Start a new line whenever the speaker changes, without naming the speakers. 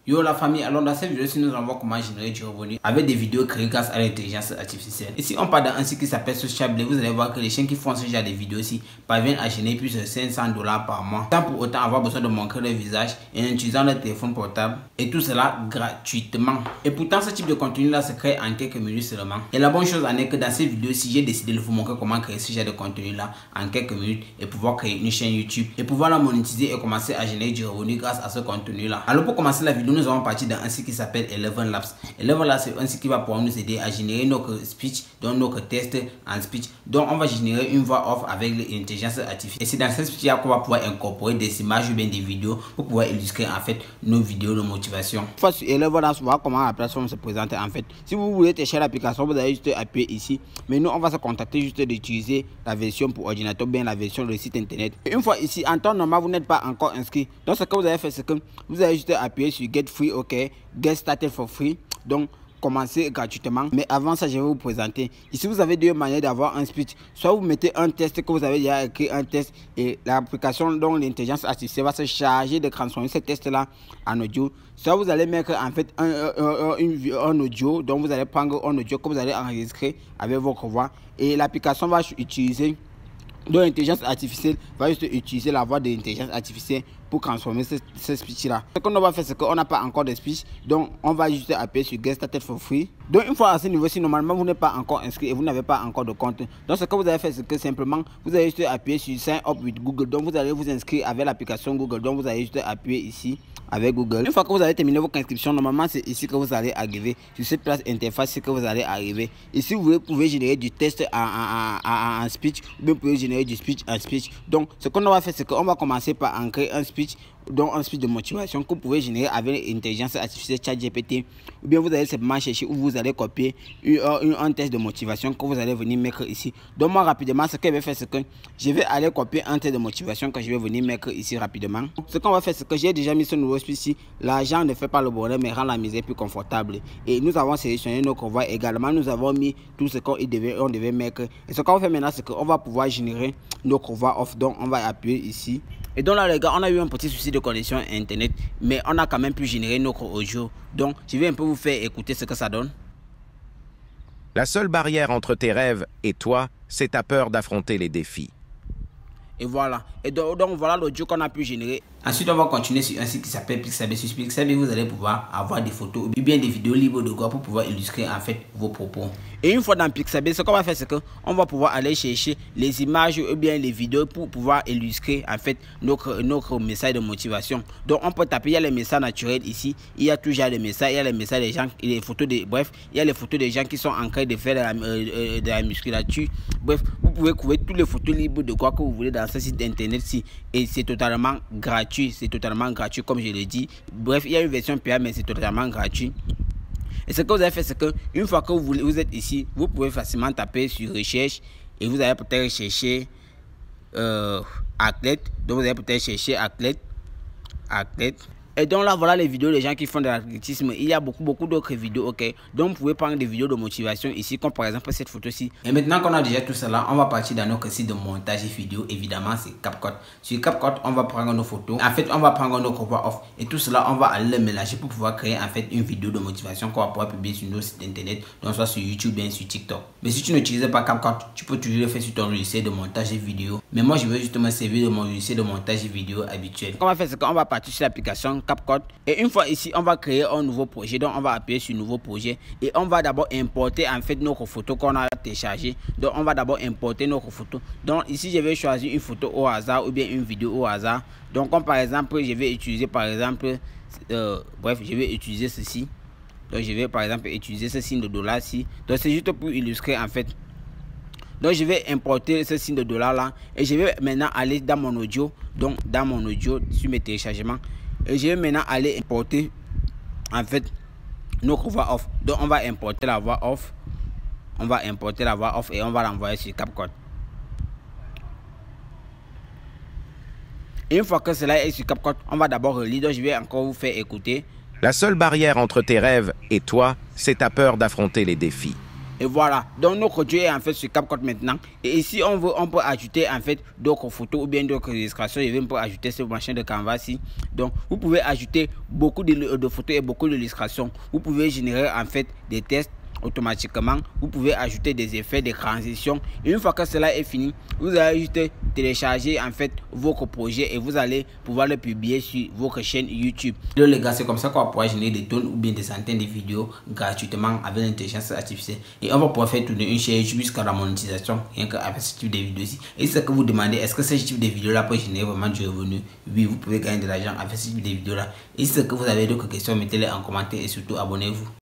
Yo la famille, alors dans cette vidéo, si nous allons voir comment générer du revenu avec des vidéos créées grâce à l'intelligence artificielle. Ici, on parle d'un site qui s'appelle Sociable. Vous allez voir que les chaînes qui font ce genre de vidéos ici parviennent à générer plus de 500 $ par mois, sans pour autant avoir besoin de montrer leur visage et en utilisant leur téléphone portable. Et tout cela gratuitement. Et pourtant, ce type de contenu là se crée en quelques minutes seulement. Et la bonne chose en est que dans cette vidéo ci, j'ai décidé de vous montrer comment créer ce genre de contenu là en quelques minutes et pouvoir créer une chaîne YouTube et pouvoir la monétiser et commencer à générer du revenu grâce à ce contenu là. Alors pour commencer la vidéo, nous allons partir dans un site qui s'appelle Eleven Labs. Eleven Labs, c'est un site qui va pouvoir nous aider à générer notre speech, donc notre test en speech. Donc on va générer une voix off avec l'intelligence artificielle. Et c'est dans cette speech qu'on va pouvoir incorporer des images ou bien des vidéos pour pouvoir illustrer en fait nos vidéos de motivation. Une fois sur Eleven Labs, on va voir comment la plateforme se présente en fait. Si vous voulez télécharger l'application, vous allez juste appuyer ici. Mais nous, on va se contacter juste d'utiliser la version pour ordinateur, bien la version de site internet. Et une fois ici, en temps normal, vous n'êtes pas encore inscrit. Donc ce que vous allez faire, c'est que vous allez juste appuyer sur Get Free, OK, Get Started for Free. Donc commencer gratuitement. Mais avant ça, je vais vous présenter. Ici, vous avez deux manières d'avoir un speech. Soit vous mettez un test que vous avez déjà écrit, un test, et l'application dont l'intelligence artificielle va se charger de transformer ce test-là en audio. Soit vous allez mettre en fait un audio, donc vous allez prendre un audio que vous allez enregistrer avec votre voix et l'application va utiliser. Donc l'intelligence artificielle va juste utiliser la voix de l'intelligence artificielle pour transformer ce speech là. Ce qu'on va faire, c'est qu'on n'a pas encore de speech, donc on va juste appuyer sur Get Started for Free. Donc une fois à ce niveau-ci, normalement vous n'êtes pas encore inscrit et vous n'avez pas encore de compte. Donc ce que vous allez faire, c'est que simplement vous allez juste appuyer sur Sign Up with Google. Donc vous allez vous inscrire avec l'application Google. Donc vous allez juste appuyer ici avec Google. Une fois que vous avez terminé votre inscription, normalement c'est ici que vous allez arriver. Sur cette place interface, c'est que vous allez arriver. Ici vous pouvez générer du test en speech, ou bien vous pouvez générer du speech en speech. Donc ce qu'on va faire, c'est qu'on va commencer par en créer un speech, donc un speech de motivation que vous pouvez générer avec l'intelligence artificielle ChatGPT, ou bien vous allez simplement chercher où vous allez copier un test de motivation que vous allez venir mettre ici. Donc moi rapidement, ce que je vais faire, c'est que je vais aller copier un test de motivation que je vais venir mettre ici rapidement. Ce qu'on va faire, c'est que j'ai déjà mis ce nouveau speech ici. L'argent ne fait pas le bonheur mais rend la misère plus confortable. Et nous avons sélectionné notre voix également. Nous avons mis tout ce qu'on devait mettre. Et ce qu'on va faire maintenant, c'est qu'on va pouvoir générer notre voix off. Donc on va appuyer ici. Et donc là les gars, on a eu un petit souci de connexion internet, mais on a quand même pu générer notre audio. Donc je vais un peu vous faire écouter ce que ça donne.
La seule barrière entre tes rêves et toi, c'est ta peur d'affronter les défis.
Et voilà. Et donc voilà l'audio qu'on a pu générer. Ensuite, on va continuer sur un site qui s'appelle Pixabay. Sur Pixabay, vous allez pouvoir avoir des photos ou bien des vidéos libres de droit pour pouvoir illustrer en fait vos propos. Et une fois dans Pixabay, ce qu'on va faire, c'est qu'on va pouvoir aller chercher les images ou bien les vidéos pour pouvoir illustrer en fait notre message de motivation. Donc on peut taper, il y a les messages naturels ici, il y a toujours les messages, il y a les messages des gens, les photos de, bref, il y a les photos des gens qui sont en train de faire de la musculature. Bref, vous pouvez trouver toutes les photos libres de quoi que vous voulez dans ce site internet-ci et c'est totalement gratuit. C'est totalement gratuit comme je l'ai dit. Bref, il y a une version payante mais c'est totalement gratuit. Et ce que vous avez fait, c'est que une fois que vous êtes ici, vous pouvez facilement taper sur recherche et vous allez peut-être chercher athlète. Donc vous allez peut-être chercher athlète. Et donc là, voilà les vidéos des gens qui font de l'athlétisme. Il y a beaucoup d'autres vidéos, ok. Donc vous pouvez prendre des vidéos de motivation ici, comme par exemple cette photo-ci. Et maintenant qu'on a déjà tout cela, on va partir dans notre site de montage vidéo. Évidemment, c'est CapCut. Sur CapCut, on va prendre nos photos. En fait, on va prendre nos voix off. Et tout cela, on va aller le mélanger pour pouvoir créer en fait une vidéo de motivation qu'on va pouvoir publier sur nos sites internet, donc soit sur YouTube, bien sur TikTok. Mais si tu n'utilises pas CapCut, tu peux toujours le faire sur ton logiciel de montage vidéo. Mais moi, je veux justement servir de mon logiciel de montage vidéo habituel. Ce qu'on va faire, c'est qu'on va partir sur l'application CapCut et une fois ici on va créer un nouveau projet. Donc on va appuyer sur nouveau projet et on va d'abord importer en fait notre photo qu'on a téléchargé. Donc on va d'abord importer notre photo. Donc ici je vais choisir une photo au hasard ou bien une vidéo au hasard. Donc comme par exemple je vais utiliser par exemple bref, je vais utiliser ceci. Donc je vais par exemple utiliser ce signe de dollar ici. Donc c'est juste pour illustrer en fait. Donc je vais importer ce signe de dollar là et je vais maintenant aller dans mon audio. Donc dans mon audio sur mes téléchargements. Et je vais maintenant aller importer en fait notre voix off. Donc on va importer la voix off. On va importer la voix off et on va l'envoyer sur CapCut. Et une fois que cela est sur CapCut, on va d'abord relire. Donc je vais encore vous faire écouter.
La seule barrière entre tes rêves et toi, c'est ta peur d'affronter les défis.
Et voilà, donc notre jeu est en fait sur CapCut maintenant. Et ici on peut ajouter en fait d'autres photos ou bien d'autres illustrations. Je vais peut ajouter ce machin de Canva ici. Donc vous pouvez ajouter beaucoup de photos et beaucoup d'illustrations. Vous pouvez générer en fait des tests automatiquement. Vous pouvez ajouter des effets de transition. Et une fois que cela est fini, vous allez juste télécharger en fait votre projet et vous allez pouvoir le publier sur votre chaîne YouTube. Donc les gars, c'est comme ça qu'on va pouvoir générer des tonnes ou bien des centaines de vidéos gratuitement avec l'intelligence artificielle. Et on va pouvoir faire tourner une chaîne YouTube jusqu'à la monétisation rien qu'avec ce type de vidéos ici. Et c'est ce que vous demandez, est-ce que ce type de vidéo là peut générer vraiment du revenu? Oui, vous pouvez gagner de l'argent avec ce type de vidéos là. Et si c'est que vous avez d'autres questions, mettez-les en commentaire et surtout abonnez-vous.